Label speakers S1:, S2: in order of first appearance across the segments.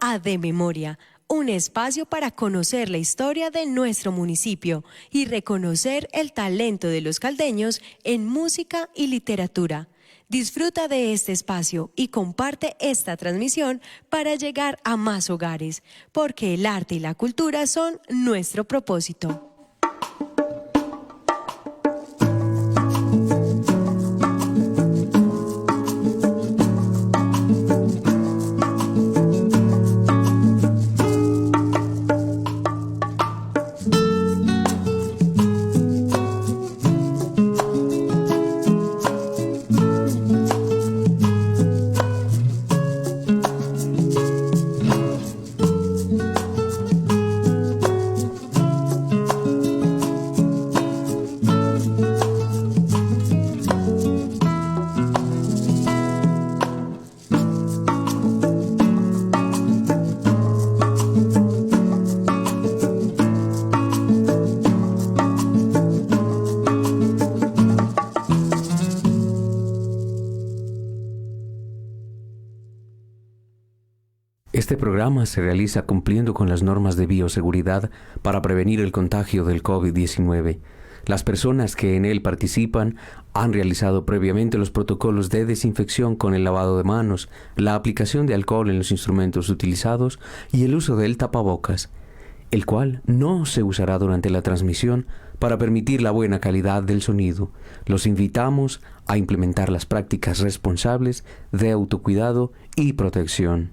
S1: a De Memoria, un espacio para conocer la historia de nuestro municipio y reconocer el talento de los caldeños en música y literatura. Disfruta de este espacio y comparte esta transmisión para llegar a más hogares, porque el arte y la cultura son nuestro propósito.
S2: Este programa se realiza cumpliendo con las normas de bioseguridad para prevenir el contagio del COVID-19. Las personas que en él participan han realizado previamente los protocolos de desinfección con el lavado de manos, la aplicación de alcohol en los instrumentos utilizados y el uso del tapabocas, el cual no se usará durante la transmisión para permitir la buena calidad del sonido. Los invitamos a implementar las prácticas responsables de autocuidado y protección.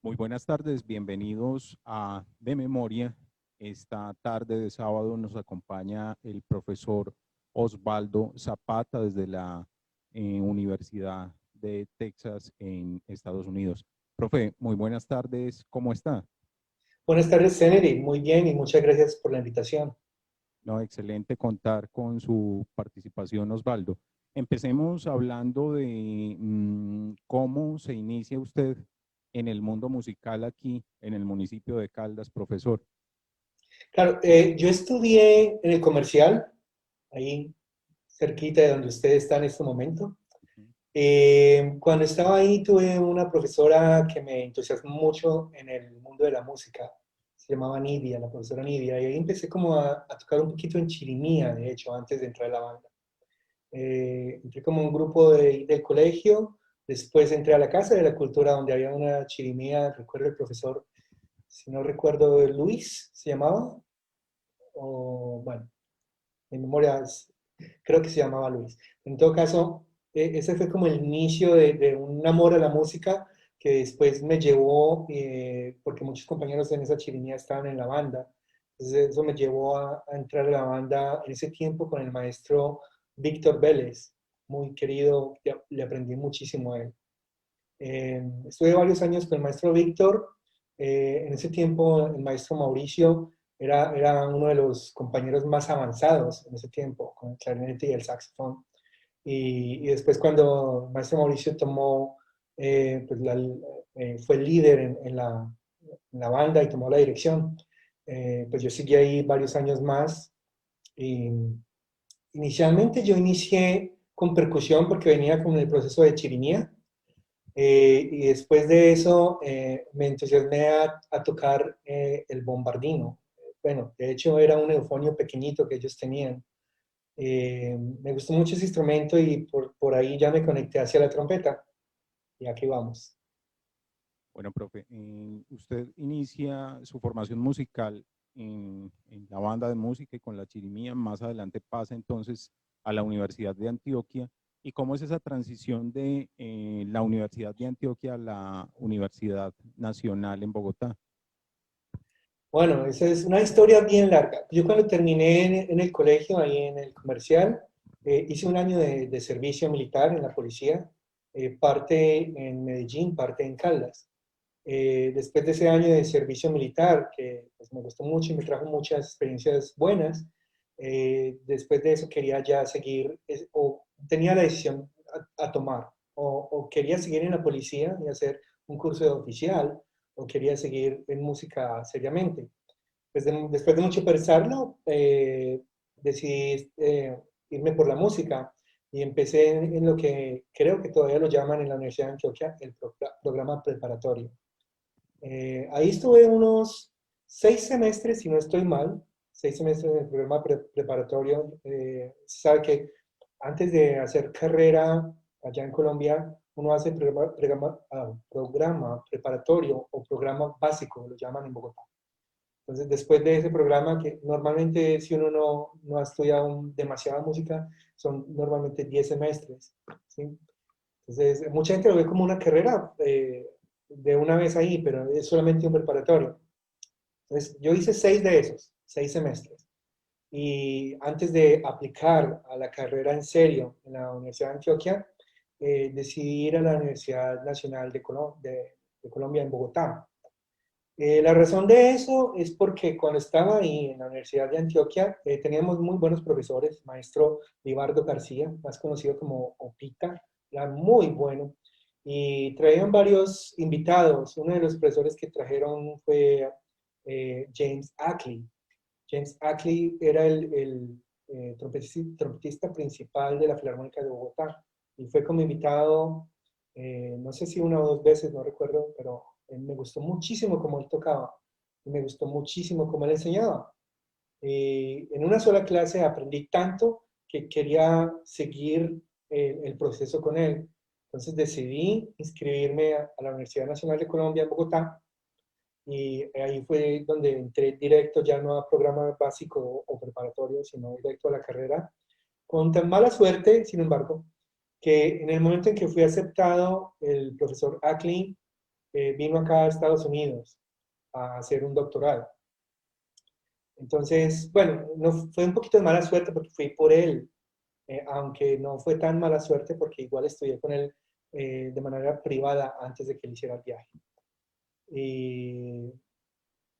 S3: Muy buenas tardes, bienvenidos a De Memoria. Esta tarde de sábado nos acompaña el profesor Osvaldo Zapata desde la Universidad de Texas en Estados Unidos. Profe, muy buenas tardes, ¿cómo está?
S4: Buenas tardes, Kennedy. Muy bien y muchas gracias por la invitación.
S3: No, excelente contar con su participación, Osvaldo. Empecemos hablando de cómo se inicia usted en el mundo musical aquí en el municipio de Caldas, profesor.
S4: Claro, yo estudié en el comercial, ahí cerquita de donde usted está en este momento. Cuando estaba ahí tuve una profesora que me entusiasmó mucho en el mundo de la música. Se llamaba Nidia, la profesora Nidia. Y ahí empecé como a tocar un poquito en chirimía, de hecho, antes de entrar a la banda. Entré como un grupo del colegio, después entré a la Casa de la Cultura donde había una chirimía, recuerdo el profesor, si no recuerdo, Luis se llamaba, o bueno, en memoria creo que se llamaba Luis. En todo caso, ese fue como el inicio de un amor a la música que después me llevó, porque muchos compañeros en esa chirimía estaban en la banda, entonces eso me llevó a entrar a la banda en ese tiempo con el maestro Víctor Vélez, muy querido, le aprendí muchísimo a él. Estuve varios años con el maestro Víctor, en ese tiempo el maestro Mauricio era uno de los compañeros más avanzados en ese tiempo, con el clarinete y el saxofón. Y después cuando el maestro Mauricio tomó, pues fue el líder en la banda y tomó la dirección, pues yo seguí ahí varios años más. Y inicialmente yo inicié con percusión porque venía con el proceso de chirimía. Y después de eso me entusiasmé a tocar el bombardino. Bueno, de hecho era un eufonio pequeñito que ellos tenían. Me gustó mucho ese instrumento y por ahí ya me conecté hacia la trompeta. Y aquí vamos.
S3: Bueno, profe, usted inicia su formación musical en la banda de música y con la chirimía, más adelante pasa entonces a la Universidad de Antioquia. ¿Y cómo es esa transición de la Universidad de Antioquia a la Universidad Nacional en Bogotá?
S4: Bueno, esa es una historia bien larga. Yo cuando terminé en el colegio, ahí en el comercial, hice un año de servicio militar en la policía, parte en Medellín, parte en Caldas. Después de ese año de servicio militar, que pues, me gustó mucho y me trajo muchas experiencias buenas, después de eso quería ya seguir, o tenía la decisión a tomar, o quería seguir en la policía y hacer un curso de oficial, o quería seguir en música seriamente. Pues después de mucho pensarlo, decidí irme por la música y empecé en lo que creo que todavía lo llaman en la Universidad de Antioquia el programa preparatorio. Ahí estuve unos 6 semestres, si no estoy mal, 6 semestres en el programa preparatorio. Sabe que antes de hacer carrera allá en Colombia, uno hace programa preparatorio o programa básico, lo llaman en Bogotá. Entonces, después de ese programa, que normalmente si uno no ha estudiado demasiada música, son normalmente 10 semestres, ¿sí? Entonces, mucha gente lo ve como una carrera de una vez ahí, pero es solamente un preparatorio. Entonces, yo hice 6 de esos, 6 semestres. Y antes de aplicar a la carrera en serio en la Universidad de Antioquia, decidí ir a la Universidad Nacional de Colombia en Bogotá. La razón de eso es porque cuando estaba ahí en la Universidad de Antioquia, teníamos muy buenos profesores, maestro Libardo García, más conocido como Opita, era muy bueno, y traían varios invitados. Uno de los profesores que trajeron fue James Ackley. James Ackley era el trompetista principal de la Filarmónica de Bogotá, y fue como invitado, no sé si una o dos veces, no recuerdo, pero me gustó muchísimo cómo él tocaba y me gustó muchísimo cómo él enseñaba. En una sola clase aprendí tanto que quería seguir el proceso con él. Entonces decidí inscribirme a la Universidad Nacional de Colombia en Bogotá y ahí fue donde entré directo, ya no a programa básico o preparatorio, sino directo a la carrera, con tan mala suerte, sin embargo, que en el momento en que fui aceptado, el profesor Ackley vino acá a Estados Unidos a hacer un doctorado. Entonces, bueno, no, fue un poquito de mala suerte porque fui por él, aunque no fue tan mala suerte porque igual estudié con él de manera privada antes de que él hiciera el viaje. Y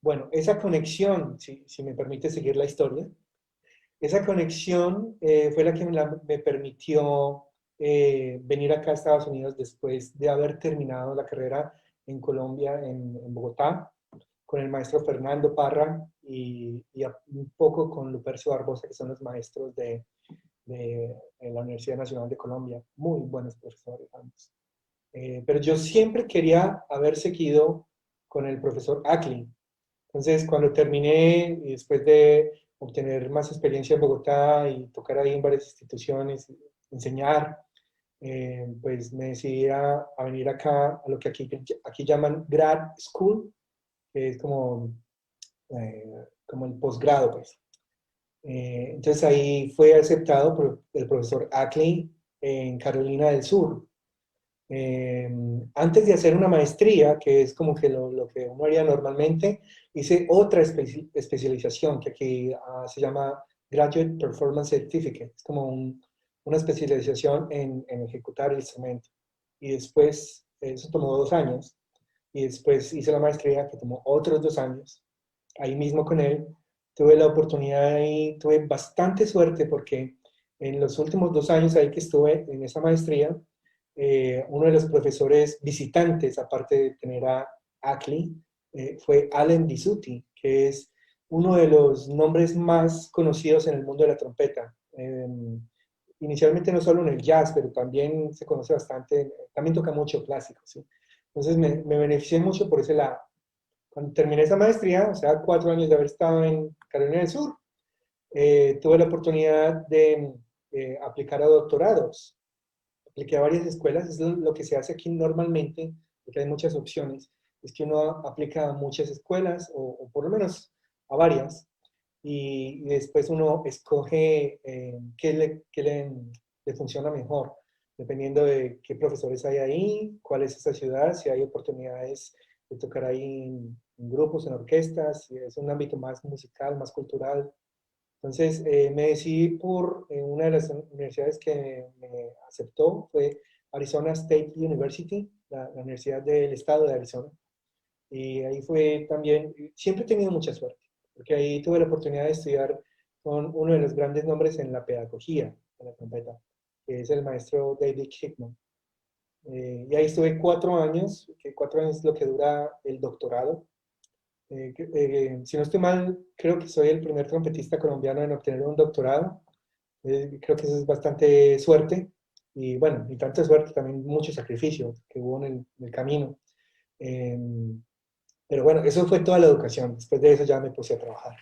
S4: bueno, esa conexión, si me permite seguir la historia, esa conexión fue la que me permitió venir acá a Estados Unidos después de haber terminado la carrera en Colombia, en Bogotá, con el maestro Fernando Parra y un poco con Lupercio Barbosa, que son los maestros de la Universidad Nacional de Colombia. Muy buenos profesores ambos. Pero yo siempre quería haber seguido con el profesor Ackley. Entonces, cuando terminé, y después de obtener más experiencia en Bogotá y tocar ahí en varias instituciones, enseñar, pues me decidí a venir acá a lo que aquí llaman grad school, que es como el posgrado, pues. Entonces ahí fue aceptado por el profesor Ackley en Carolina del Sur. Antes de hacer una maestría, que es como que lo que uno haría normalmente, hice otra especialización que aquí se llama Graduate Performance Certificate. Es como una especialización en ejecutar el instrumento. Y después, eso tomó 2 años. Y después hice la maestría que tomó otros 2 años. Ahí mismo con él tuve la oportunidad y tuve bastante suerte porque en los últimos 2 años ahí que estuve en esa maestría, uno de los profesores visitantes, aparte de tener a Ackley, fue Allen Disutti, que es uno de los nombres más conocidos en el mundo de la trompeta. Inicialmente no solo en el jazz, pero también se conoce bastante, también toca mucho clásico, ¿sí? Entonces me beneficié mucho por ese lado. Cuando terminé esa maestría, o sea, 4 años de haber estado en Carolina del Sur, tuve la oportunidad de aplicar a doctorados. Apliqué a varias escuelas, es lo que se hace aquí normalmente, porque hay muchas opciones. Es que uno aplica a muchas escuelas, o por lo menos a varias, y después uno escoge qué le funciona mejor, dependiendo de qué profesores hay ahí, cuál es esa ciudad, si hay oportunidades de tocar ahí en grupos, en orquestas, si es un ámbito más musical, más cultural. Entonces me decidí por una de las universidades que me aceptó, fue Arizona State University, la Universidad del Estado de Arizona. Y ahí fue también, siempre he tenido mucha suerte, porque ahí tuve la oportunidad de estudiar con uno de los grandes nombres en la pedagogía de la trompeta, que es el maestro David Hickman. Y ahí estuve 4 años, que 4 años es lo que dura el doctorado. Si no estoy mal, creo que soy el primer trompetista colombiano en obtener un doctorado. Creo que eso es bastante suerte. Y bueno, y tanto suerte, también mucho sacrificio que hubo en el camino. Eh, pero bueno, eso fue toda la educación. Después de eso ya me puse a trabajar.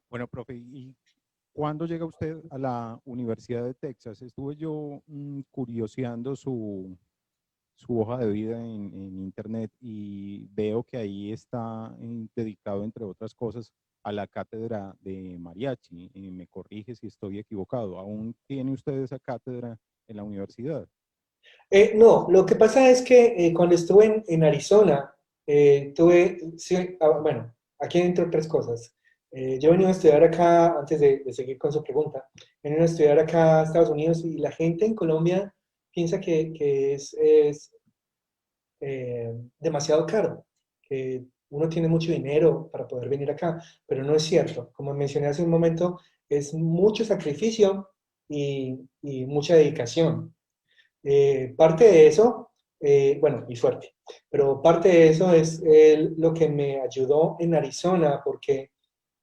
S3: Bueno, profe, ¿y cuándo llega usted a la Universidad de Texas? Estuve yo curioseando su hoja de vida en internet y veo que ahí está dedicado, entre otras cosas, a la cátedra de mariachi. Me corrige si estoy equivocado. ¿Aún tiene usted esa cátedra en la universidad?
S4: No, lo que pasa es que cuando estuve en Arizona, sí, bueno, aquí entre otras cosas. Yo venía a estudiar acá, antes de seguir con su pregunta, venía a estudiar acá a Estados Unidos y la gente en Colombia piensa que es demasiado caro, que uno tiene mucho dinero para poder venir acá, pero no es cierto. Como mencioné hace un momento, es mucho sacrificio y mucha dedicación. Parte de eso, bueno, y suerte, pero parte de eso es lo que me ayudó en Arizona, porque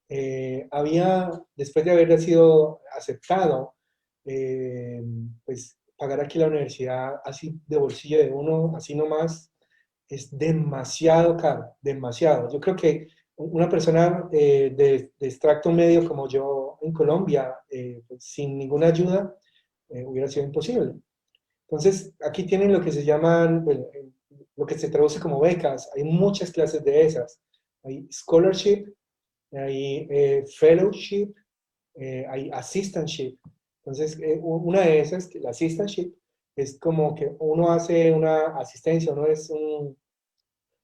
S4: después de haber sido aceptado, pues pagar aquí la universidad así de bolsillo de uno, así nomás, es demasiado caro, demasiado. Yo creo que una persona de extracto medio como yo en Colombia, pues, sin ninguna ayuda, hubiera sido imposible. Entonces, aquí tienen lo que se llaman, bueno, lo que se traduce como becas. Hay muchas clases de esas. Hay scholarship, hay fellowship, hay assistantship. Entonces, una de esas, la assistantship, es como que uno hace una asistencia,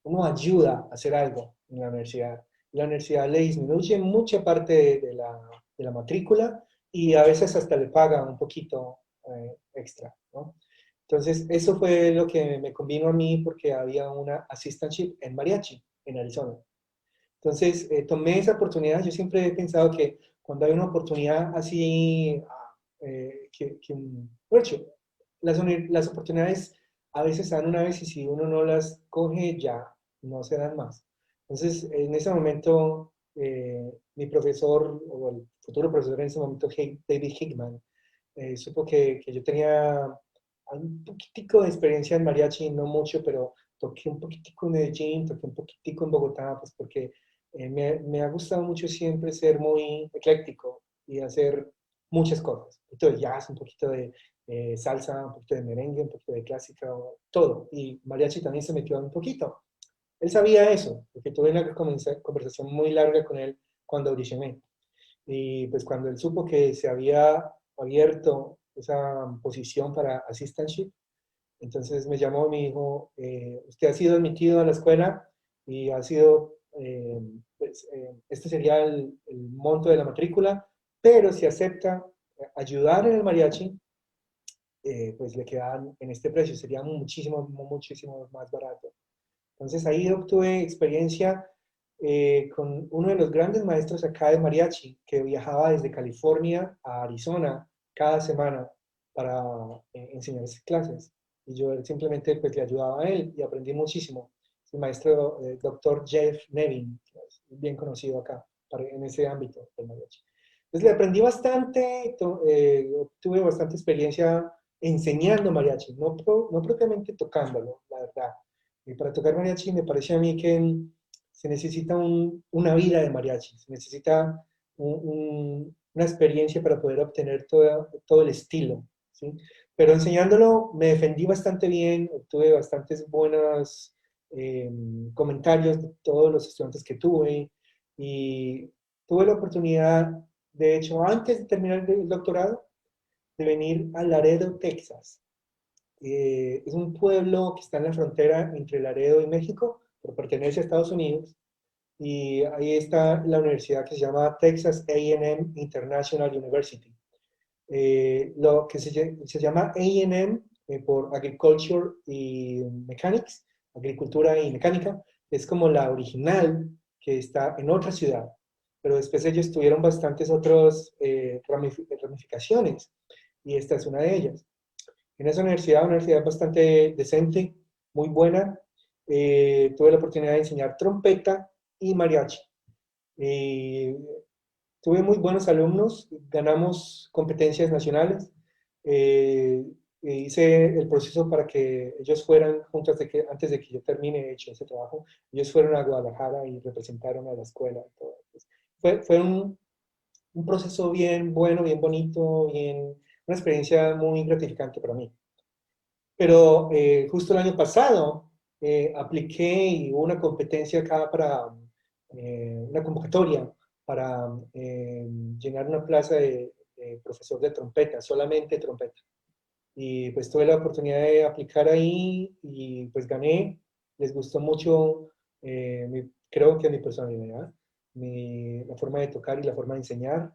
S4: uno ayuda a hacer algo en la universidad. La universidad le disminuye mucha parte de la matrícula y a veces hasta le paga un poquito extra, ¿no? Entonces, eso fue lo que me convino a mí porque había una assistantship en mariachi, en Arizona. Entonces, tomé esa oportunidad. Yo siempre he pensado que cuando hay una oportunidad así, bueno, las oportunidades a veces se dan una vez y si uno no las coge, ya no se dan más. Entonces, en ese momento, mi profesor, o el futuro profesor en ese momento, David Hickman, supo que yo tenía un poquitico de experiencia en mariachi, no mucho, pero toqué un poquitico en Medellín, toqué un poquitico en Bogotá, pues porque me ha gustado mucho siempre ser muy ecléctico y hacer muchas cosas. Un poquito de jazz, un poquito de salsa, un poquito de merengue, un poquito de clásica, todo. Y mariachi también se metió un poquito. Él sabía eso, porque tuve una conversación muy larga con él cuando audicioné. Y pues cuando él supo que se había abierto esa posición para assistantship, entonces me llamó y me dijo, usted ha sido admitido a la escuela y ha sido, este sería el monto de la matrícula, pero si acepta ayudar en el mariachi, pues le quedan en este precio, sería muchísimo, muchísimo más barato. Entonces ahí obtuve experiencia con uno de los grandes maestros acá de mariachi, que viajaba desde California a Arizona cada semana para enseñar clases. Y yo simplemente pues, le ayudaba a él y aprendí muchísimo. Es el maestro Dr. Jeff Nevin, que es bien conocido acá en ese ámbito del mariachi. Entonces le aprendí bastante, tuve bastante experiencia enseñando mariachi, no propiamente tocándolo, la verdad. Y para tocar mariachi me parece a mí que se necesita una vida de mariachi, se necesita una experiencia para poder obtener todo el estilo, ¿sí? Pero enseñándolo me defendí bastante bien, obtuve bastantes buenos comentarios de todos los estudiantes que tuve y tuve la oportunidad, de hecho, antes de terminar el doctorado, de venir a Laredo, Texas. Es un pueblo que está en la frontera entre Laredo y México, pero pertenece a Estados Unidos. Y ahí está la universidad que se llama Texas A&M International University. Lo que se llama A&M por Agriculture y Mechanics, Agricultura y Mecánica, es como la original que está en otra ciudad. Pero después ellos tuvieron bastantes otras ramificaciones y esta es una de ellas. En esa universidad, una universidad bastante decente, muy buena, tuve la oportunidad de enseñar trompeta y mariachi. Tuve muy buenos alumnos, ganamos competencias nacionales. Hice el proceso para que ellos fueran, antes de que yo termine hecho ese trabajo, ellos fueron a Guadalajara y representaron a la escuela. Y todo. Fue un proceso bien bueno, bien bonito, una experiencia muy gratificante para mí. Pero justo el año pasado apliqué y hubo una competencia acá para una convocatoria para llenar una plaza de profesor de trompeta, solamente trompeta. Y pues tuve la oportunidad de aplicar ahí y pues gané. Les gustó mucho, creo que mi personalidad, la forma de tocar y la forma de enseñar.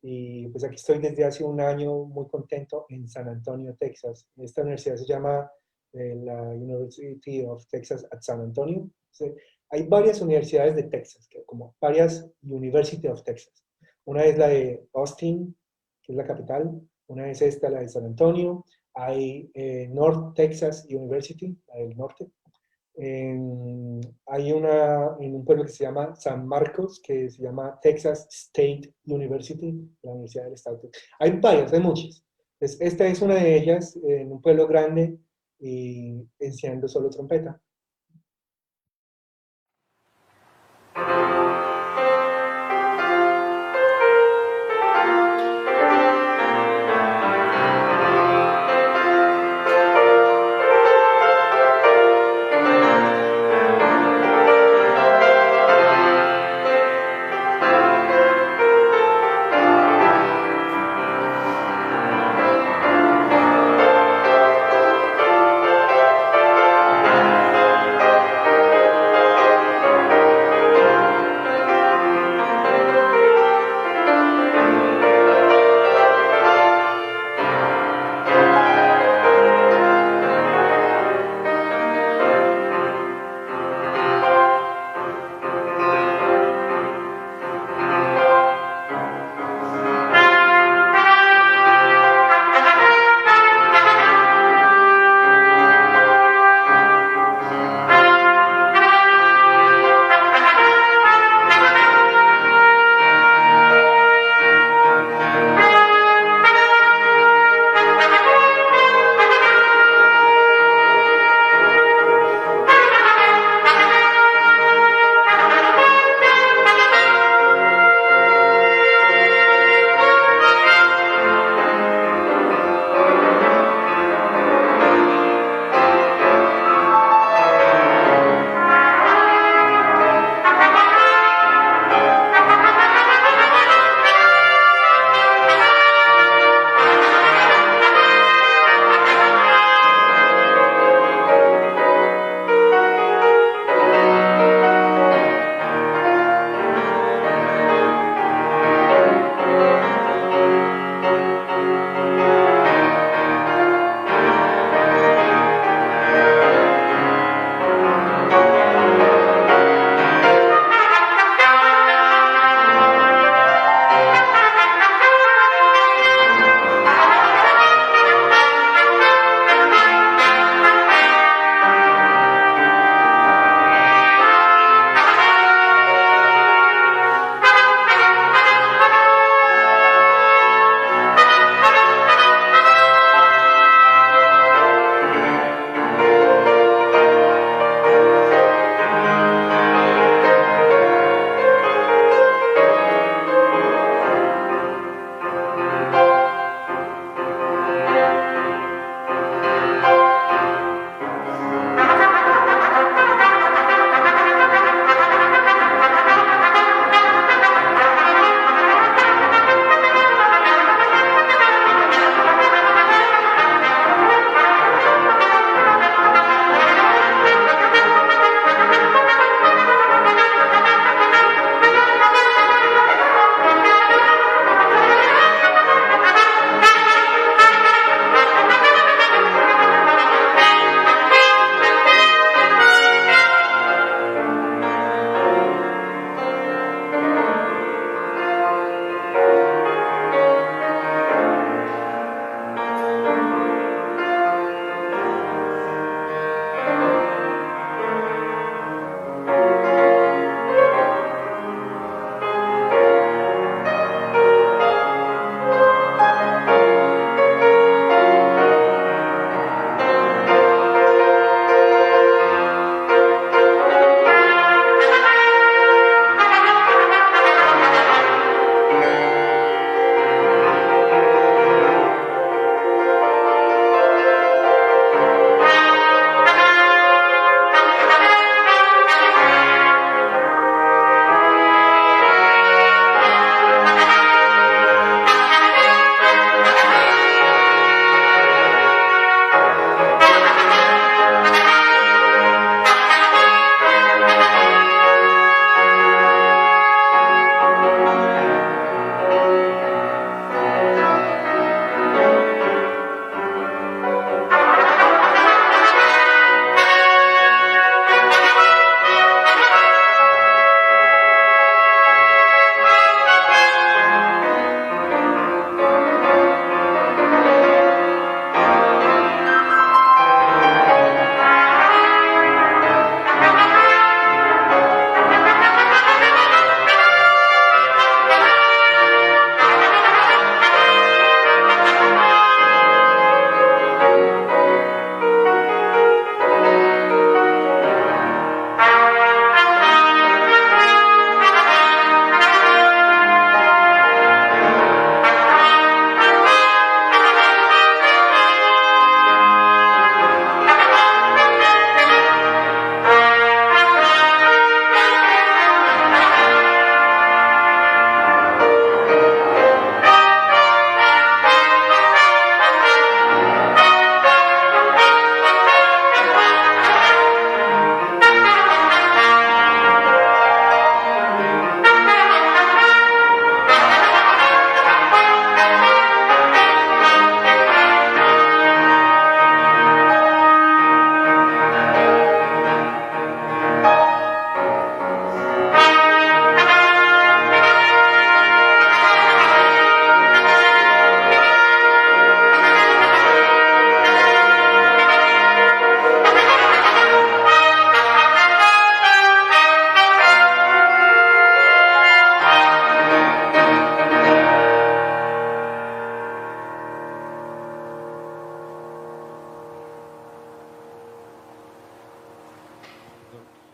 S4: Y pues aquí estoy desde hace un año muy contento en San Antonio, Texas. Esta universidad se llama la University of Texas at San Antonio. Sí, hay varias universidades de Texas, como varias University of Texas. Una es la de Austin, que es la capital. Una es esta, la de San Antonio. Hay North Texas University, la del norte. Hay una en un pueblo que se llama San Marcos, que se llama Texas State University, la Universidad del Estado. Hay varias, hay muchas. Entonces, esta es una de ellas, en un pueblo grande, y enseñando solo trompeta.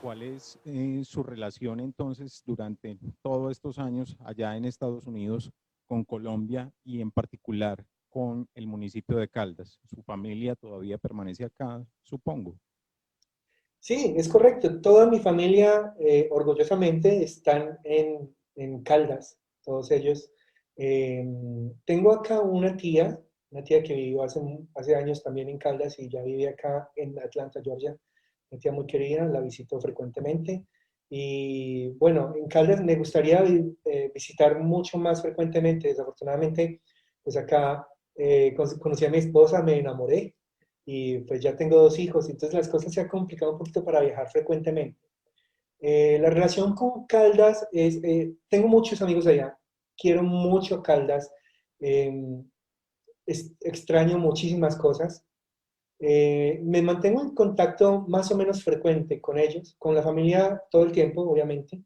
S3: ¿Cuál es su relación entonces durante todos estos años allá en Estados Unidos con Colombia y en particular con el municipio de Caldas? ¿Su familia todavía permanece acá, supongo?
S4: Sí, es correcto. Toda mi familia, orgullosamente, están en Caldas, todos ellos. Tengo acá una tía que vivió hace años también en Caldas y ya vive acá en Atlanta, Georgia. Una tía muy querida, la visito frecuentemente. Y bueno, en Caldas me gustaría visitar mucho más frecuentemente. Desafortunadamente, pues acá conocí a mi esposa, me enamoré y pues ya tengo dos hijos, entonces las cosas se han complicado un poquito para viajar frecuentemente. La relación con Caldas es, tengo muchos amigos allá, quiero mucho Caldas, eh, extraño muchísimas cosas. Me mantengo en contacto más o menos frecuente con ellos, con la familia todo el tiempo, obviamente.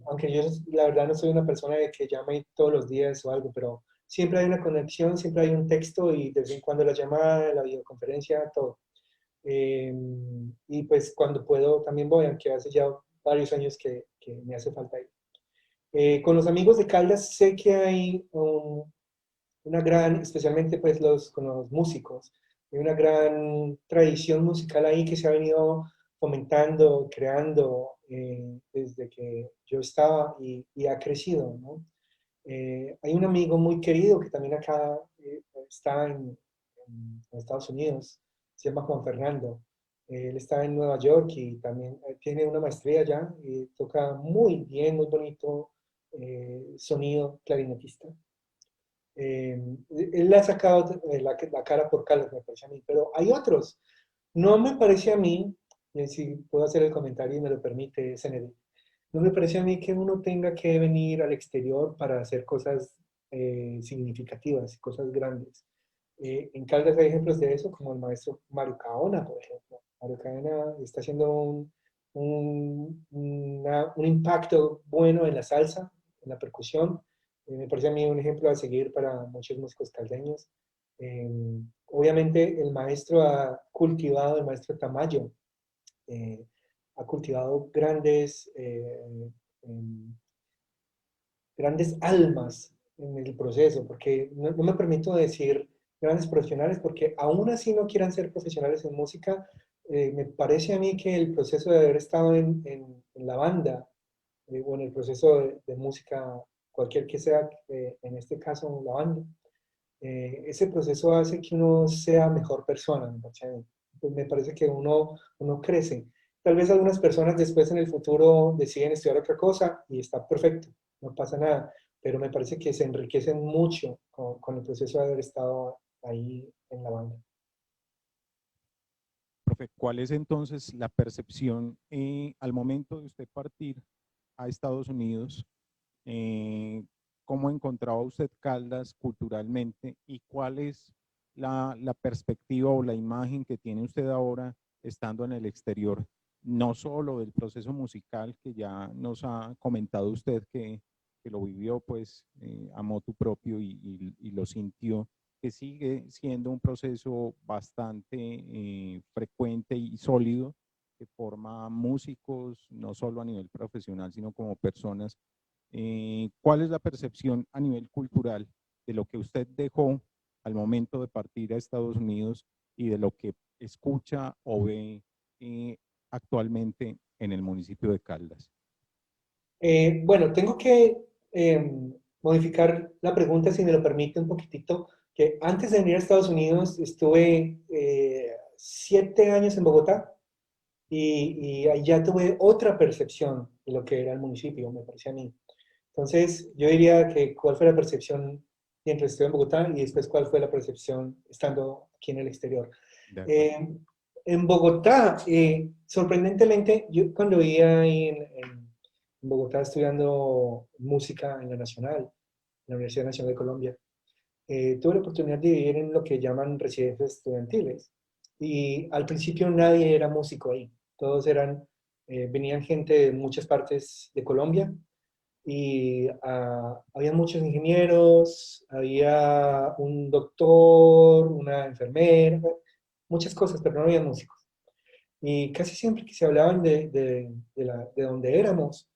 S4: Aunque yo la verdad no soy una persona de que llame todos los días o algo, pero siempre hay una conexión, siempre hay un texto y de vez en cuando la llamada, la videoconferencia, todo. Eh, y pues cuando puedo también voy, aunque hace ya varios años que me hace falta ir. Con los amigos de Caldas sé que hay una gran, especialmente pues con los músicos, hay una gran tradición musical ahí que se ha venido fomentando, creando desde que yo estaba y ha crecido, ¿no? Hay un amigo muy querido que también acá está en Estados Unidos, se llama Juan Fernando. Él está en Nueva York y también tiene una maestría allá y toca muy bien, muy bonito sonido clarinetista. Él le ha sacado la cara por Carlos, me parece a mí, pero hay otros. No me parece a mí, si puedo hacer el comentario y me lo permite, Senedi, no me parece a mí que uno tenga que venir al exterior para hacer cosas significativas, cosas grandes. En Caldas hay ejemplos de eso, como el maestro Mario Caona, por ejemplo. Mario Caona está haciendo un impacto bueno en la salsa, en la percusión. Me parece a mí un ejemplo a seguir para muchos músicos caldeños. Eh, Obviamente el maestro ha cultivado, el maestro Tamayo, eh, ha cultivado grandes almas en el proceso, porque no me permito decir grandes profesionales, porque aún así no quieran ser profesionales en música, me parece a mí que el proceso de haber estado en la banda o en el proceso de música, cualquier que sea, en este caso la banda, ese proceso hace que uno sea mejor persona, ¿me parece a mí? Pues me parece que uno crece. Tal vez algunas personas después en el futuro deciden estudiar otra cosa y está perfecto, no pasa nada, pero me parece que se enriquecen mucho con el proceso de haber estado ahí en la banda.
S3: Profe, ¿cuál es entonces la percepción al momento de usted partir a Estados Unidos? ¿Cómo encontraba usted Caldas culturalmente y cuál es la perspectiva o la imagen que tiene usted ahora estando en el exterior? No solo del proceso musical que ya nos ha comentado usted que lo vivió pues a motu propio y lo sintió, que sigue siendo un proceso bastante frecuente y sólido que forma músicos, no solo a nivel profesional, sino como personas. ¿Cuál es la percepción a nivel cultural de lo que usted dejó al momento de partir a Estados Unidos y de lo que escucha o ve actualmente en el municipio de Caldas?
S4: Bueno, tengo que modificar la pregunta, si me lo permite un poquitito, que antes de venir a Estados Unidos estuve 7 años en Bogotá y ahí ya tuve otra percepción de lo que era el municipio, me parecía a mí. Entonces, yo diría que cuál fue la percepción mientras estuve en Bogotá y después cuál fue la percepción estando aquí en el exterior.
S3: De acuerdo.
S4: Eh, en Bogotá, sorprendentemente, yo cuando vivía ahí en Bogotá estudiando música en la Nacional, en la Universidad Nacional de Colombia, tuve la oportunidad de vivir en lo que llaman residencias estudiantiles. Y al principio nadie era músico ahí, todos venían gente de muchas partes de Colombia y había muchos ingenieros, había un doctor, una enfermera, muchas cosas, pero no había músicos. y casi siempre que se hablaban de donde éramos,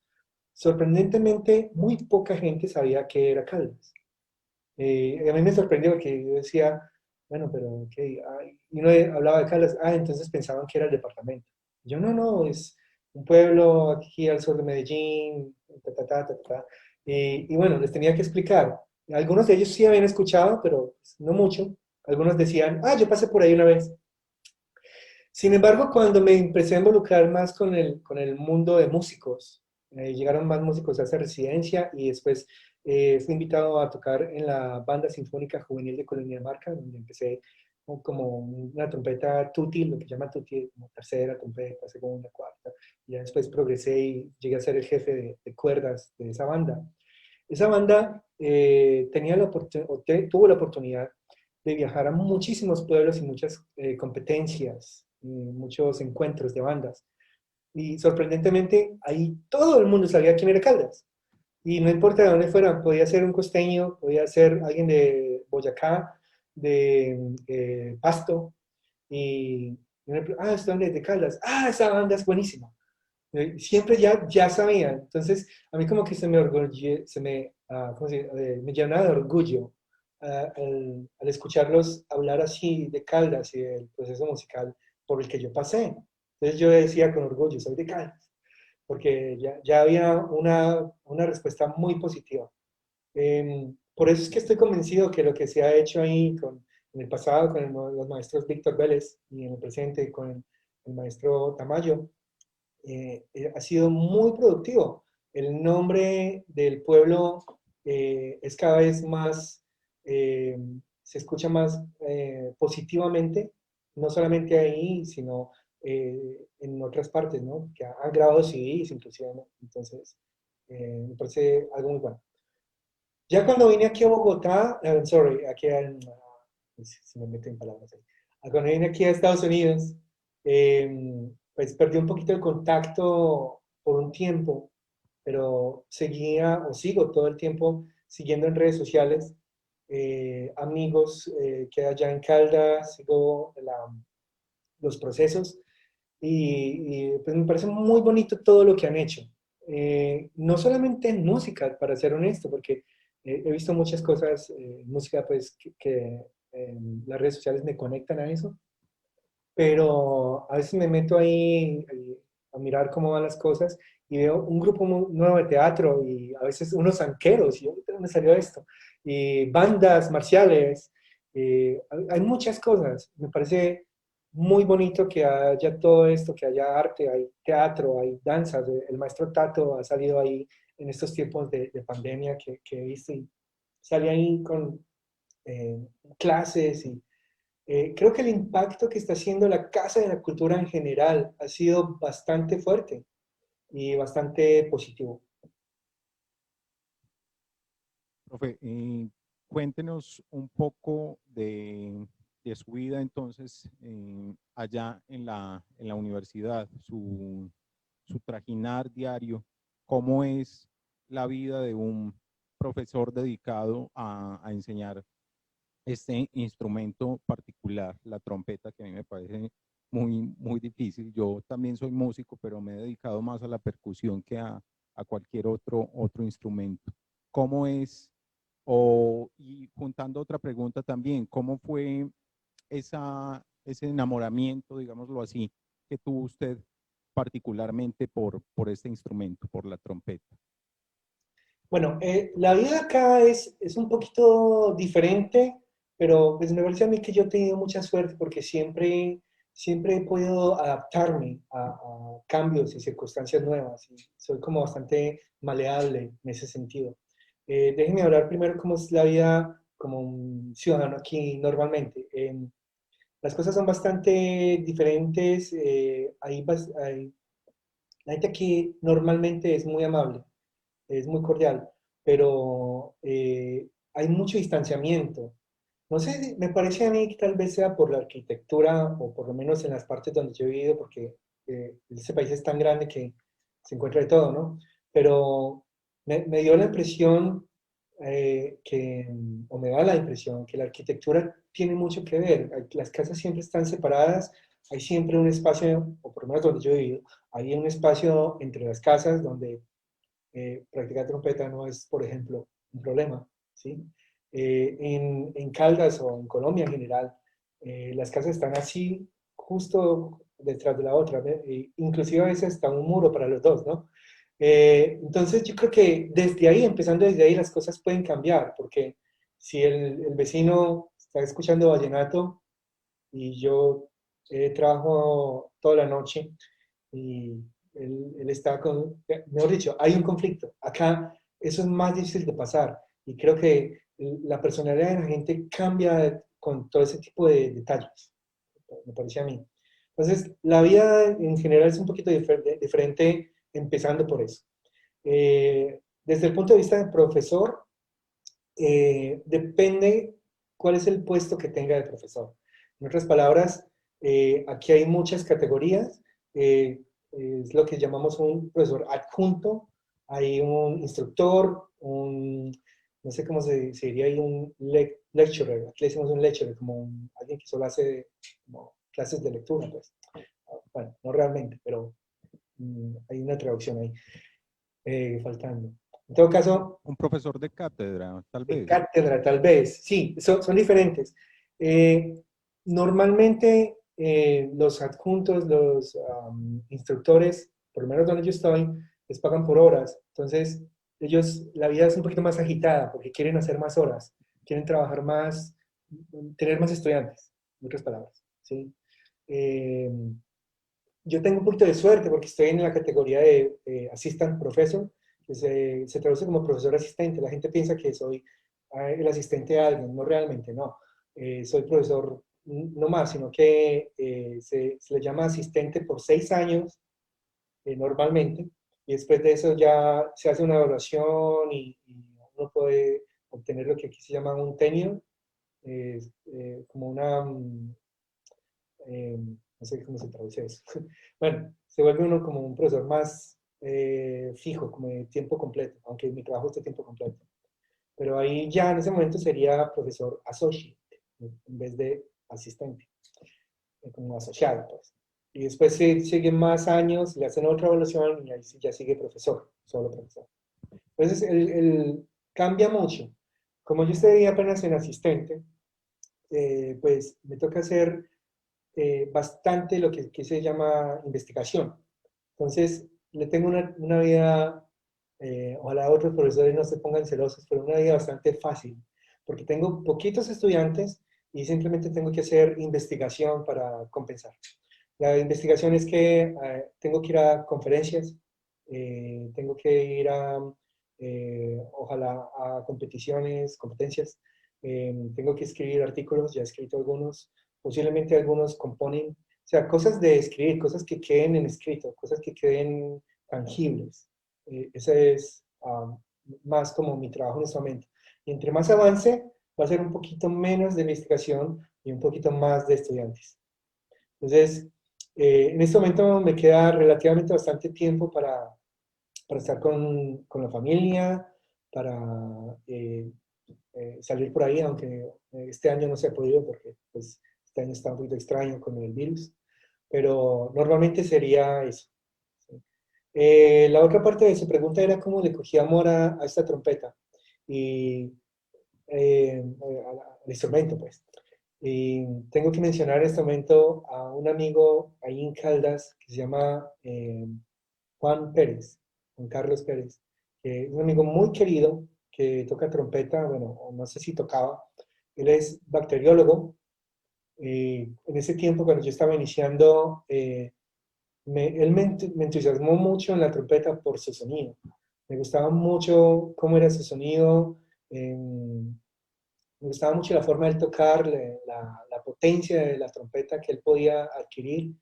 S4: sorprendentemente muy poca gente sabía qué era Caldas. A mí me sorprendió porque yo decía, bueno, pero ok, y uno hablaba de Caldas, entonces pensaban que era el departamento. Yo no, es un pueblo aquí al sur de Medellín, ta, ta, ta, ta, ta. Y bueno, les tenía que explicar. Algunos de ellos sí habían escuchado, pero pues, no mucho. Algunos decían, yo pasé por ahí una vez. Sin embargo, cuando me empecé a involucrar más con el mundo de músicos, llegaron más músicos a esa residencia y después fui invitado a tocar en la Banda Sinfónica Juvenil de Cundinamarca, donde empecé como una trompeta tutti, lo que llaman tutti, como tercera trompeta, segunda, cuarta, y ya después progresé y llegué a ser el jefe de cuerdas de esa banda. Esa banda tuvo la oportunidad de viajar a muchísimos pueblos y muchas competencias, y muchos encuentros de bandas. Y sorprendentemente, ahí todo el mundo sabía quién era Caldas. Y no importa de dónde fuera, podía ser un costeño, podía ser alguien de Boyacá, de Pasto, y ¿es dónde? De Caldas. Esa banda es buenísima. Siempre ya sabía. Entonces, a mí como que me llenaba de orgullo al escucharlos hablar así de Caldas y del proceso musical por el que yo pasé. Entonces yo decía con orgullo, soy de Caldas, porque ya había una respuesta muy positiva. Por eso es que estoy convencido que lo que se ha hecho ahí en el pasado con los maestros Víctor Vélez y en el presente con el maestro Tamayo, ha sido muy productivo. El nombre del pueblo es cada vez más, eh, se escucha más positivamente, no solamente ahí, sino en otras partes, ¿no? Que han grabado CDs inclusive, ¿no? Entonces, me parece algo muy bueno. Ya cuando vine aquí a Bogotá, sorry, se me meten palabras ahí. Cuando vine aquí a Estados Unidos, pues perdí un poquito el contacto por un tiempo, pero seguía o sigo todo el tiempo siguiendo en redes sociales amigos que allá en Caldas, sigo los procesos y pues me parece muy bonito todo lo que han hecho. No solamente en música, para ser honesto, porque he visto muchas cosas, música pues que las redes sociales me conectan a eso, pero a veces me meto ahí a mirar cómo van las cosas y veo un grupo nuevo de teatro y a veces unos zanqueros, y yo, ¿de dónde salió esto? Y bandas marciales, hay muchas cosas. Me parece muy bonito que haya todo esto, que haya arte, hay teatro, hay danzas. El maestro Tato ha salido ahí en estos tiempos de pandemia que he visto y sale ahí con eh, clases y creo que el impacto que está haciendo la Casa de la Cultura en general ha sido bastante fuerte y bastante positivo.
S3: Profe, cuéntenos un poco de su vida entonces allá en la universidad, su trajinar diario, cómo es la vida de un profesor dedicado a enseñar este instrumento particular, la trompeta, que a mí me parece muy difícil. Yo también soy músico, pero me he dedicado más a la percusión que a cualquier otro instrumento. ¿Cómo es? Y juntando otra pregunta también, ¿cómo fue ese enamoramiento, digámoslo así, que tuvo usted particularmente por este instrumento, por la trompeta?
S4: Bueno, la vida acá es un poquito diferente, pero pues me parece a mí que yo he tenido mucha suerte porque siempre he podido adaptarme a cambios y circunstancias nuevas. Y soy como bastante maleable en ese sentido. Déjenme hablar primero cómo es la vida como un ciudadano aquí normalmente. Las cosas son bastante diferentes. La gente aquí normalmente es muy amable, es muy cordial, pero hay mucho distanciamiento. No sé, me parece a mí que tal vez sea por la arquitectura, o por lo menos en las partes donde yo he vivido, porque este país es tan grande que se encuentra de todo, ¿no? Pero me dio la impresión o me da la impresión que la arquitectura tiene mucho que ver. Las casas siempre están separadas, hay siempre un espacio, o por lo menos donde yo he vivido, hay un espacio entre las casas donde practicar trompeta no es, por ejemplo, un problema, ¿sí? En Caldas o en Colombia en general, las casas están así, justo detrás de la otra, ¿no? Inclusive a veces está un muro para los dos, ¿no? Entonces yo creo que desde ahí, empezando desde ahí, las cosas pueden cambiar, porque si el vecino está escuchando vallenato y yo trabajo toda la noche y él está con, mejor dicho, hay un conflicto. Acá eso es más difícil de pasar y creo que la personalidad de la gente cambia con todo ese tipo de detalles, me parece a mí. Entonces, la vida en general es un poquito diferente, empezando por eso. Desde el punto de vista del profesor, depende cuál es el puesto que tenga el profesor. En otras palabras, aquí hay muchas categorías. Es lo que llamamos un profesor adjunto. Hay un instructor, no sé cómo se diría ahí, un lecturer. Aquí le decimos un lecturer, como alguien que solo hace como clases de lectura, pues. Bueno, no realmente, pero hay una traducción ahí faltando. En todo caso,
S3: Un profesor de cátedra, tal
S4: de
S3: vez.
S4: cátedra, tal vez, sí, son diferentes. Eh, Normalmente los adjuntos, los instructores, por lo menos donde yo estoy, les pagan por horas. Entonces, ellos, la vida es un poquito más agitada porque quieren hacer más horas, quieren trabajar más, tener más estudiantes, en otras palabras. ¿Sí? Eh, yo tengo un poquito de suerte porque estoy en la categoría de assistant professor, que se traduce como profesor asistente. La gente piensa que soy el asistente de alguien, no realmente, no. Soy profesor no más, sino que se le llama asistente por 6 años normalmente, y después de eso ya se hace una evaluación y uno puede obtener lo que aquí se llama un tenure, como una no sé cómo se traduce eso. Bueno, se vuelve uno como un profesor más fijo, como de tiempo completo, aunque mi trabajo es de tiempo completo. Pero ahí ya en ese momento sería profesor associate, en vez de asistente, como asociado, pues. Y después siguen más años, le hacen otra evaluación y ahí sí ya sigue profesor, solo profesor. Entonces, cambia mucho. Como yo estoy apenas en asistente, pues me toca hacer bastante lo que aquí se llama investigación. Entonces, le tengo una vida, ojalá otros profesores no se pongan celosos, pero una vida bastante fácil, porque tengo poquitos estudiantes y simplemente tengo que hacer investigación para compensar. La investigación es que tengo que ir a conferencias, tengo que ir a, ojalá, a competiciones, competencias, tengo que escribir artículos, ya he escrito algunos, posiblemente algunos componen, o sea, cosas de escribir, cosas que queden en escrito, cosas que queden tangibles. Ese es más como mi trabajo en este momento. Y entre más avance, va a ser un poquito menos de investigación y un poquito más de estudiantes. Entonces, en este momento me queda relativamente bastante tiempo para estar con la familia, para salir por ahí, aunque este año no se ha podido porque pues, este año está un poquito extraño con el virus, pero normalmente sería eso. ¿Sí? La otra parte de su pregunta era cómo le cogí amor a esta trompeta y al instrumento, pues. Y tengo que mencionar en este momento a un amigo ahí en Caldas que se llama Juan Pérez, Juan Carlos Pérez, que es un amigo muy querido que toca trompeta, bueno, no sé si tocaba, él es bacteriólogo. En ese tiempo, cuando yo estaba iniciando, él me entusiasmó mucho en la trompeta por su sonido. Me gustaba mucho cómo era su sonido, me gustaba mucho la forma de tocar, la potencia de la trompeta que él podía adquirir.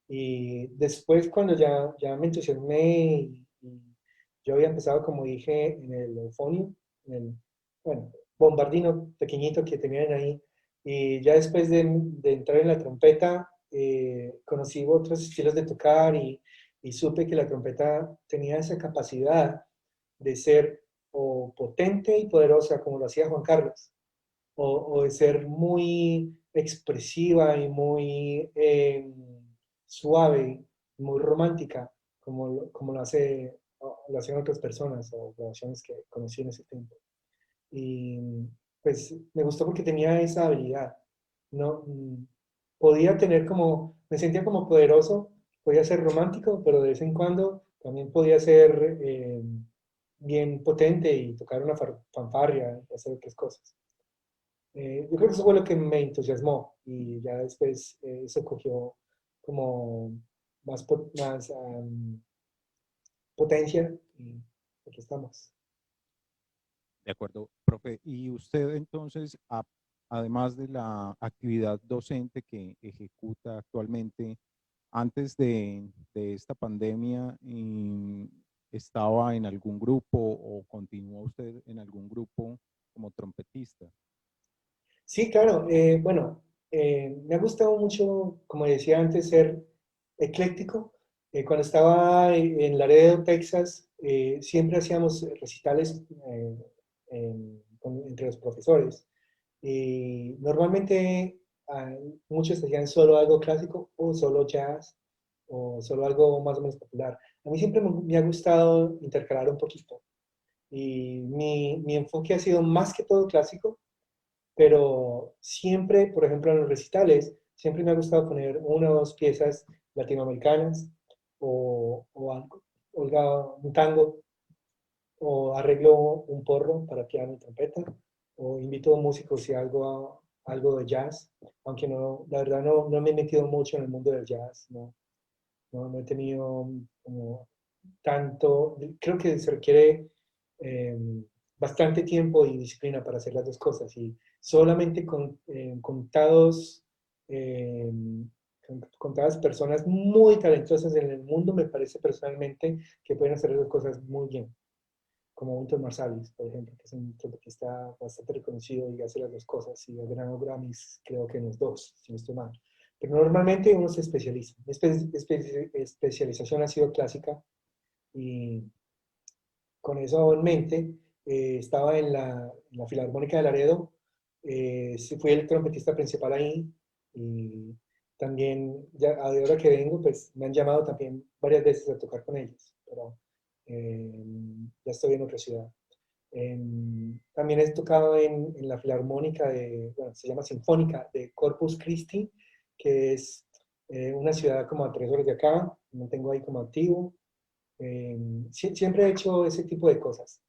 S4: Y después, cuando ya me entusiasmé y yo había empezado, como dije, en el eufonio, en el, bueno, bombardino pequeñito que tenían ahí. Y ya después de entrar en la trompeta, conocí otros estilos de tocar y supe que la trompeta tenía esa capacidad de ser o potente y poderosa, como lo hacía Juan Carlos, o de ser muy expresiva y muy suave, muy romántica, como lo hacían otras personas o grabaciones que conocí en ese tiempo. Y pues me gustó porque tenía esa habilidad. No, podía tener como, me sentía como poderoso, podía ser romántico, pero de vez en cuando también podía ser bien potente y tocar una fanfarria y hacer otras cosas. Yo creo que eso fue lo que me entusiasmó y ya después eso cogió como más potencia y aquí estamos.
S3: De acuerdo, profe. Y usted entonces, además de la actividad docente que ejecuta actualmente, antes de esta pandemia, ¿estaba en algún grupo o continúa usted en algún grupo como trompetista?
S4: Sí, claro. Bueno, me ha gustado mucho, como decía antes, ser ecléctico. Cuando estaba en Laredo, Texas, siempre hacíamos recitales entre los profesores. Y normalmente ah, muchos hacían solo algo clásico o solo jazz o solo algo más o menos popular. A mí siempre me ha gustado intercalar un poquito. Y mi enfoque ha sido más que todo clásico, pero siempre, por ejemplo, en los recitales, siempre me ha gustado poner una o dos piezas latinoamericanas o algo, un tango, o arreglo un porro para piano y trompeta, o invito músicos y algo de jazz, aunque no, la verdad no me he metido mucho en el mundo del jazz, no he tenido como tanto, creo que se requiere eh, bastante tiempo y disciplina para hacer las dos cosas y solamente eh, contadas personas muy talentosas en el mundo me parece personalmente que pueden hacer las dos cosas muy bien, como Wynton Marsalis, por ejemplo, que es un trompetista bastante reconocido y hace las dos cosas y ha ganado Grammys, creo que en los dos, si no estoy mal. Pero normalmente uno se especializa. Mi especialización ha sido clásica y con eso en mente estaba en la Filarmónica de Laredo, fui el trompetista principal ahí y también, ya a de hora que vengo, pues me han llamado también varias veces a tocar con ellos, pero eh, ya estoy en otra ciudad. También he tocado en la Filarmónica bueno, se llama Sinfónica de Corpus Christi, que es una ciudad como a 3 horas de acá, me mantengo ahí como activo. Siempre he hecho ese tipo de cosas.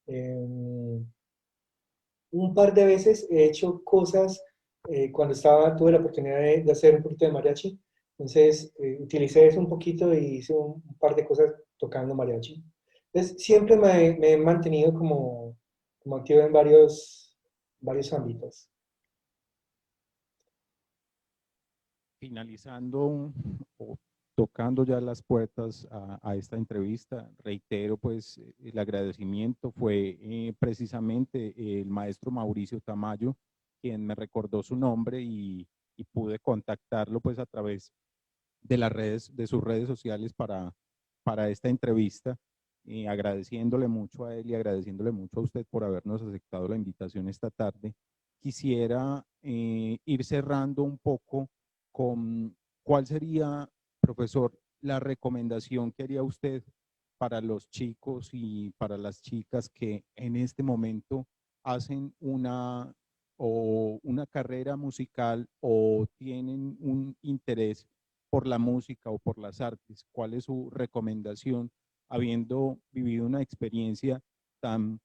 S4: Un par de veces he hecho cosas cuando tuve la oportunidad de hacer un poquito de mariachi, entonces utilicé eso un poquito y hice un par de cosas tocando mariachi. Entonces siempre me he mantenido como activo en varios ámbitos.
S3: Finalizando o tocando ya las puertas a esta entrevista, reitero pues el agradecimiento. Fue precisamente el maestro Mauricio Tamayo quien me recordó su nombre y pude contactarlo pues a través de las redes, de sus redes sociales para esta entrevista, agradeciéndole mucho a él y agradeciéndole mucho a usted por habernos aceptado la invitación esta tarde. Quisiera ir cerrando un poco con cuál sería, profesor, la recomendación que haría usted para los chicos y para las chicas que en este momento hacen una carrera musical o tienen un interés por la música o por las artes. ¿Cuál es su recomendación habiendo vivido una experiencia tan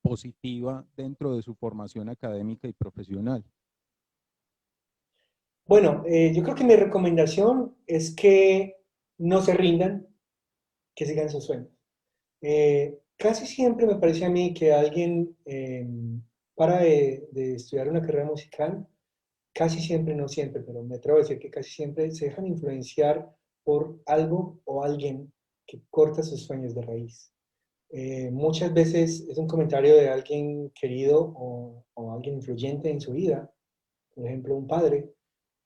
S3: positiva dentro de su formación académica y profesional?
S4: Bueno, yo creo que mi recomendación es que no se rindan, que sigan sus sueños. Casi siempre me parece a mí que alguien para de estudiar una carrera musical, casi siempre, no siempre, pero me atrevo a decir que casi siempre se dejan influenciar por algo o alguien que corta sus sueños de raíz. Muchas veces es un comentario de alguien querido o alguien influyente en su vida, por ejemplo, un padre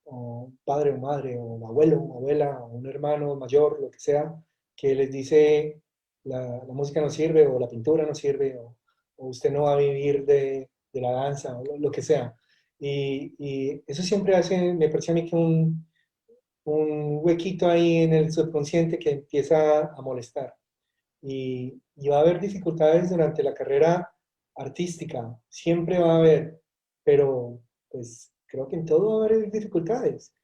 S4: o madre, o abuelo o abuela, o un hermano mayor, lo que sea, que les dice la música no sirve, o la pintura no sirve, o usted no va a vivir de la danza, o lo que sea. Y eso siempre hace, me parece a mí que un huequito ahí en el subconsciente que empieza a molestar. Y va a haber dificultades durante la carrera artística, siempre va a haber, pero pues creo que en todo va a haber dificultades.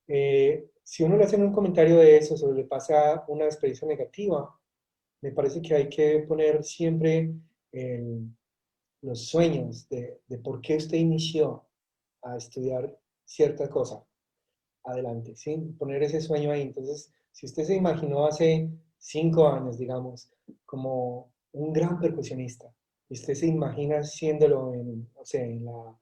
S4: Si uno le hace un comentario de eso, o le pasa una experiencia negativa, me parece que hay que poner siempre los sueños de por qué usted inició a estudiar cierta cosa adelante, ¿sí? Poner ese sueño ahí. Entonces, si usted se imaginó hace 5 años, digamos, como un gran percusionista, y usted se imagina haciéndolo en, no sé, en la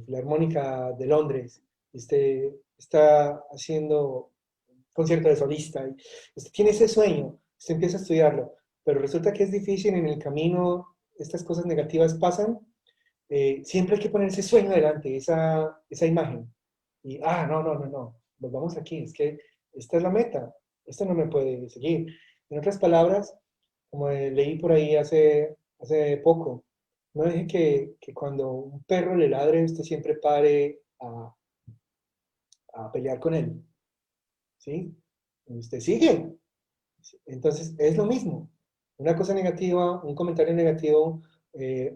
S4: Filarmónica de Londres, y usted está haciendo un concierto de solista, y usted tiene ese sueño, usted empieza a estudiarlo, pero resulta que es difícil en el camino, estas cosas negativas pasan, siempre hay que poner ese sueño adelante, esa imagen. Y, no, no, no, no, volvamos aquí, es que esta es la meta, esto no me puede seguir. En otras palabras, como leí por ahí hace poco, no deje que cuando un perro le ladre, usted siempre pare a pelear con él, ¿sí? Usted sigue. Entonces, es lo mismo. Una cosa negativa, un comentario negativo,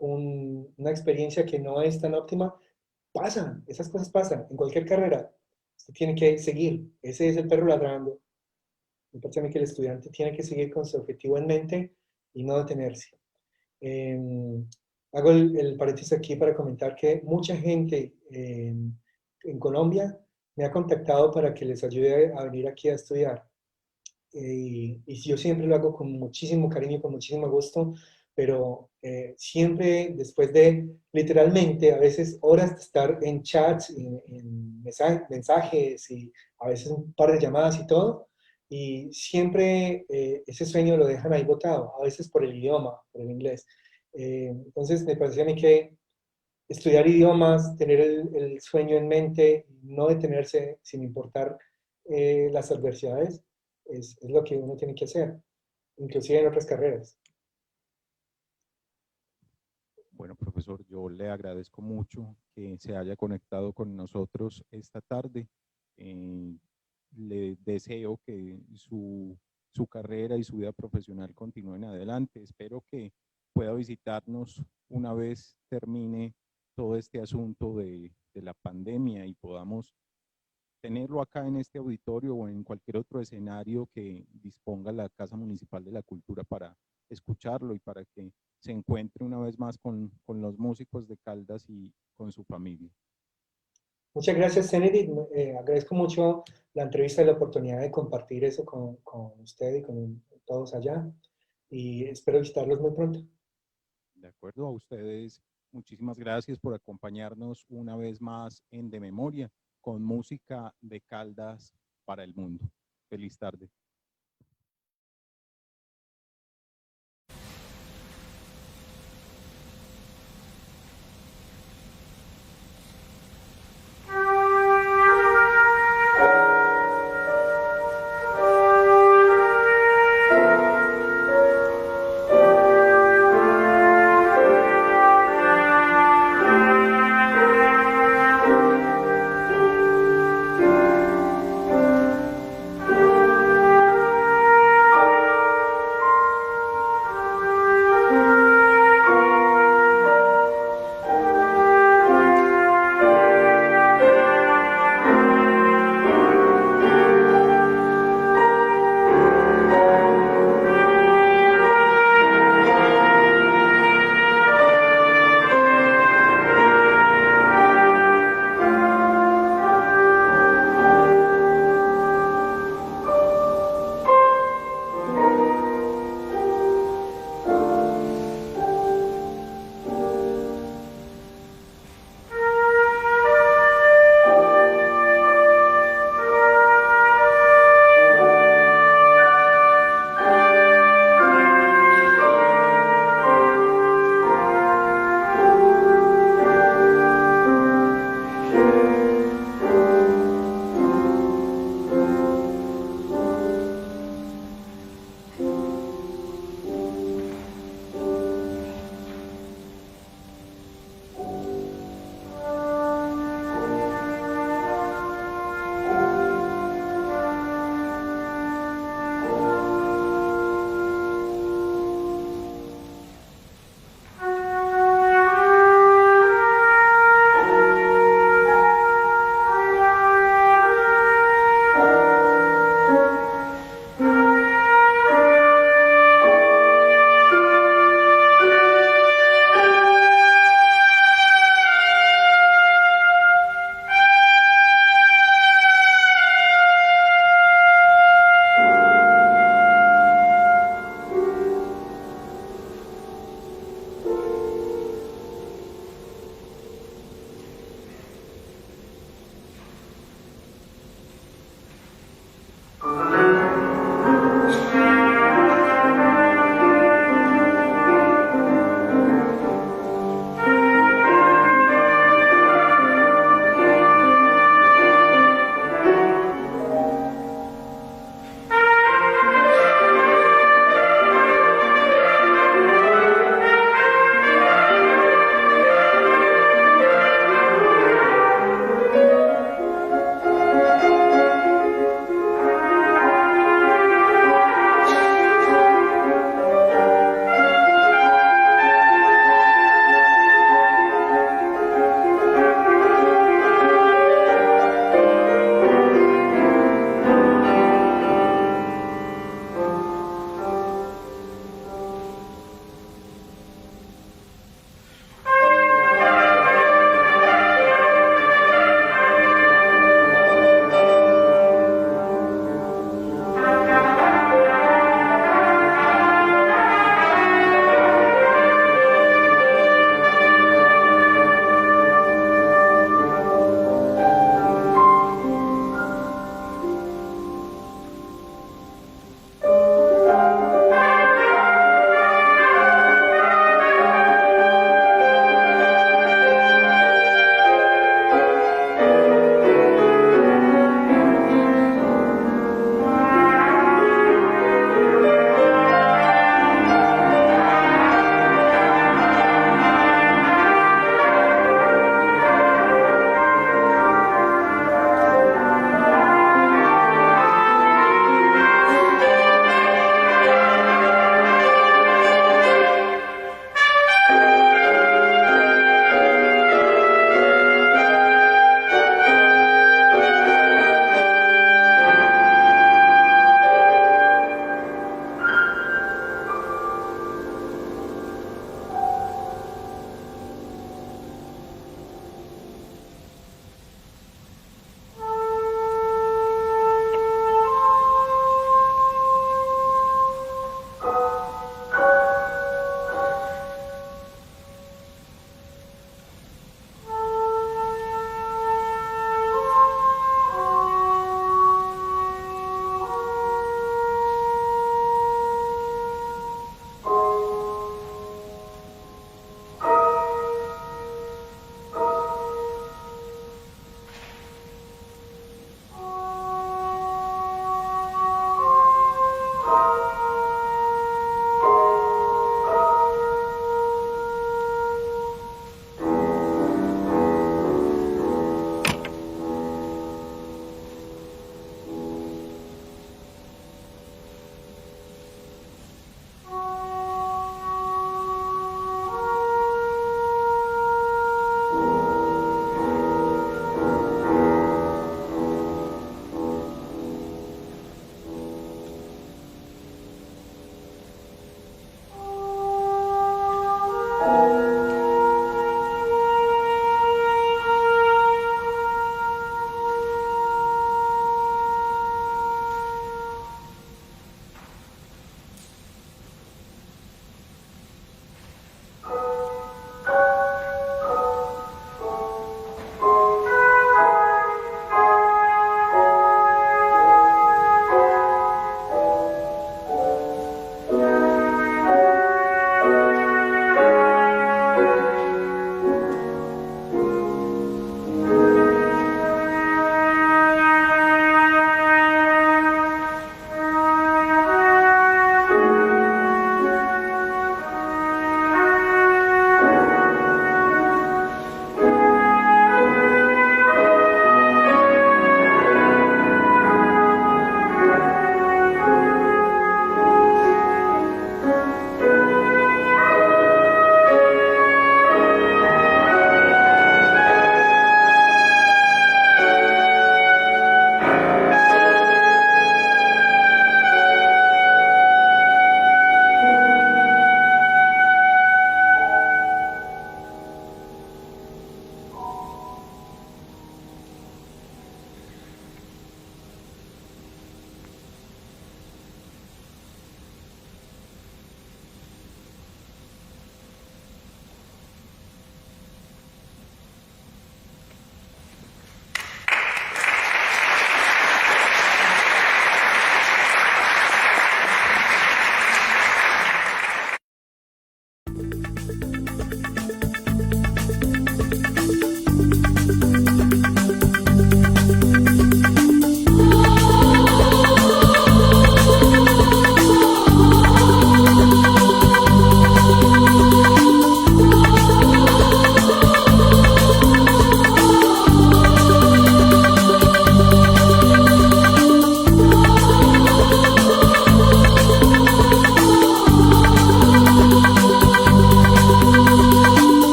S4: una experiencia que no es tan óptima, pasan, esas cosas pasan en cualquier carrera. Usted tiene que seguir, ese es el perro ladrando. Me parece a mí que el estudiante tiene que seguir con su objetivo en mente y no detenerse. Eh, Hago el paréntesis aquí para comentar que mucha gente en Colombia me ha contactado para que les ayude a venir aquí a estudiar. Y yo siempre lo hago con muchísimo cariño, con muchísimo gusto, pero siempre después de literalmente a veces horas de estar en chats, en mensajes y a veces un par de llamadas y todo, y siempre ese sueño lo dejan ahí botado, a veces por el idioma, por el inglés. Entonces me parecía a mí que estudiar idiomas, tener el sueño en mente, no detenerse sin importar las adversidades, es lo que uno tiene que hacer, inclusive en otras carreras.
S3: Bueno, profesor, yo le agradezco mucho que se haya conectado con nosotros esta tarde. Le deseo que su carrera y su vida profesional continúen adelante. Espero que pueda visitarnos una vez termine todo este asunto de la pandemia y podamos tenerlo acá en este auditorio o en cualquier otro escenario que disponga la Casa Municipal de la Cultura para escucharlo y para que se encuentre una vez más con los músicos de Caldas y con su familia.
S4: Muchas gracias, Kennedy. Agradezco mucho la entrevista y la oportunidad de compartir eso con usted y con todos allá. Y espero visitarlos muy pronto.
S3: De acuerdo, a ustedes, muchísimas gracias por acompañarnos una vez más en De Memoria con música de Caldas para el mundo. Feliz tarde.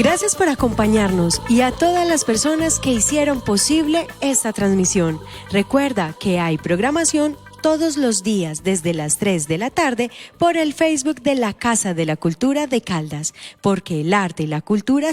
S1: Gracias por acompañarnos y a todas las personas que hicieron posible esta transmisión. Recuerda que hay programación todos los días desde las 3 de la tarde por el Facebook de la Casa de la Cultura de Caldas, porque el arte y la cultura